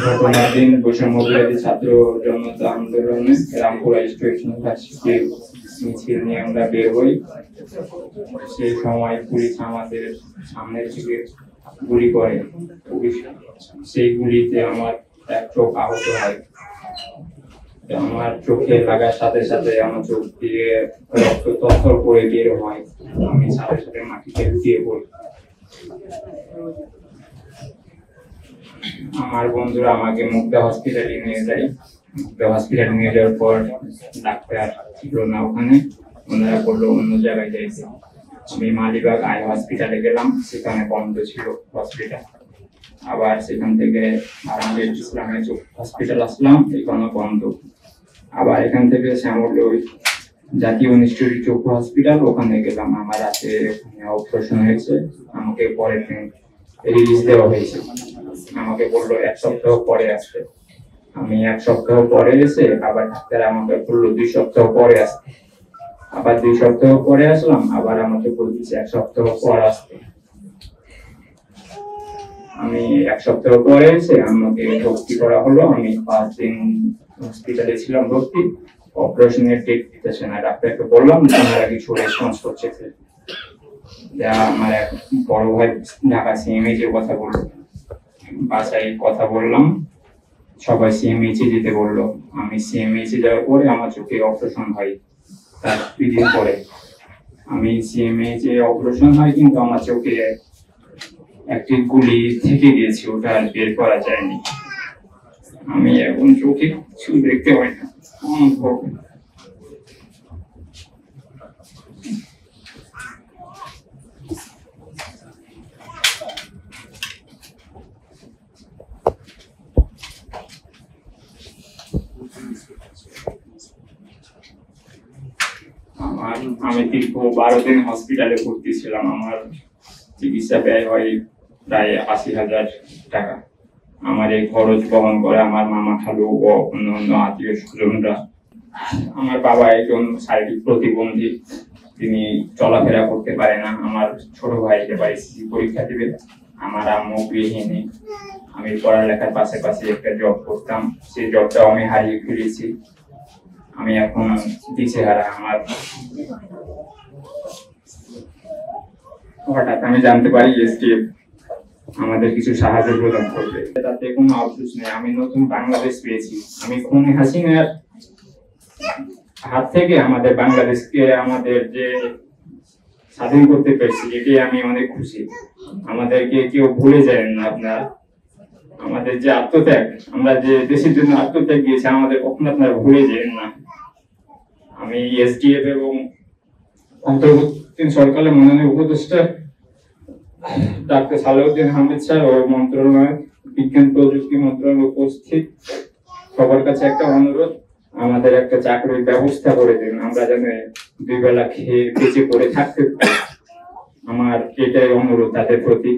ঘটনার দিন বৈষম্য বিরোধী ছাত্র জনতা আন্দোলনে রামপুরা স্টেট ইউনিভার্সিটি মিছিল নিয়ে আমরা বের হই। সেই সময় পুলিশ আমাদের সামনের থেকে গুলি করে। পুলিশ সেই গুলিতে আমার এক চোখ আহত হয়। আমার চোখে লাগার সাথে সাথে আমার চোখ দিয়ে রক্ত তরতর করে বের হয়। আমি সাথে সাথে মাটিতে লুটিয়ে পড়ি। আমার বন্ধুরা আমাকে মুক্তা হসপিটালে নিয়ে যায়। মুক্তা হসপিটালে নিয়ে যাওয়ার পর ডাক্তার ছিল না ওখানে, ওনারা বললো অন্য জায়গায় যাইতে। আমি মালিবাগ আই হসপিটালে গেলাম, সেখানে বন্ধ ছিল হসপিটাল। আবার সেখান থেকে আমাদের ইসলামের হসপিটাল আসলাম, এখানে বন্ধ। আবার এখান থেকে শ্যামল জাতীয় ইনস্টিটিউট চক্ষু হসপিটাল, ওখানে গেলাম। আমার রাতে অপারেশন হয়েছে, আমাকে পরের দিন রিলিজ দেওয়া হয়েছে। আমাকে বললো 1 সপ্তাহ পরে আসতে। আমি 1 সপ্তাহ পরে এসে আবার ডাক্তার আমাকে বললো 2 সপ্তাহ পরে আসতে। আবার 2 সপ্তাহ পরে আসলাম, আবার আমাকে বলতেছে 1 সপ্তাহ পর আসতে। আমি 1 সপ্তাহ পরে এসে আমাকে ভর্তি করা হলো। আমি 5 দিন হসপিটালে ছিলাম ভর্তি। অপারেশনের ডেট দিতেছে না। ডাক্তারকে বললাম আপনারা কিছু রেসপন্স করছে। আমার এক বড় ভাই ঢাকা সিএমএইচ এর কথা বললো, বাসায় কথা বললাম, সবাই সিএমএইচ এ যেতে বললো। আমি সিএমএইচ এ যাওয়ার পরে আমার চোখে অপারেশন হয়। তার 2 দিন পরে আমি সিএমএইচ এ অপারেশন হয়, কিন্তু আমার চোখে একটি গুলি থেকে গিয়েছে, ওটা আর বের করা যায়নি। আমি এখন চোখে কিছু দেখতে পাই না। আমি দীর্ঘ 12 দিন হসপিটালে ভর্তি ছিলাম। আমার চিকিৎসা ব্যয় হয় প্রায় 80,000 টাকা। আমার এই খরচ বহন করে আমার মামা খালু ও অন্যান্য আত্মীয় স্বজনরা। আমার বাবা একজন শারীরিক প্রতিবন্ধী, তিনি চলাফেরা করতে পারে না। আমার ছোট ভাই এবার এসএসসি পরীক্ষা দিবে। আমার আম্মু গৃহিণী। আমি পড়ালেখার পাশাপাশি একটা জব করতাম, সেই জবটাও আমি হারিয়ে ফেলেছি। আমি এখন দিশেহারা। আমার হঠাৎ আমি জানতে পারি এসটিএফ আমাদের কিছু সাহায্য প্রদান করবে। তাতে কোনো আফসোস নেই, আমি নতুন বাংলাদেশ পেয়েছি। আমি খুনি হাসিনার হাত থেকে আমাদের বাংলাদেশকে আমাদের যে স্বাধীন করতে পেরেছি, এটি আমি অনেক খুশি। আমাদেরকে কেউ ভুলে যায় না। আপনারা আমাদের যে আত্মত্যাগ, আমরা যে দেশের জন্য আত্মত্যাগ দিয়েছি, আমাদের কখনো আপনারা ভুলে যায় না। আমি এসডিএফ এবং অন্তর্বর্তী সরকারের মনোনীত উপদেষ্টা ডাক্তার সালাউদ্দিন আহমেদ স্যার ও মন্ত্রণালয় বিজ্ঞান প্রযুক্তি মন্ত্রণালয় উপস্থিত সবার কাছে একটা অনুরোধ, আমাদের একটা চাকরির ব্যবস্থা করে দিন, আমরা যেন 2 বেলা খেয়ে বেঁচে করে থাকতে পারি। আমার এটাই অনুরোধ তাদের প্রতি।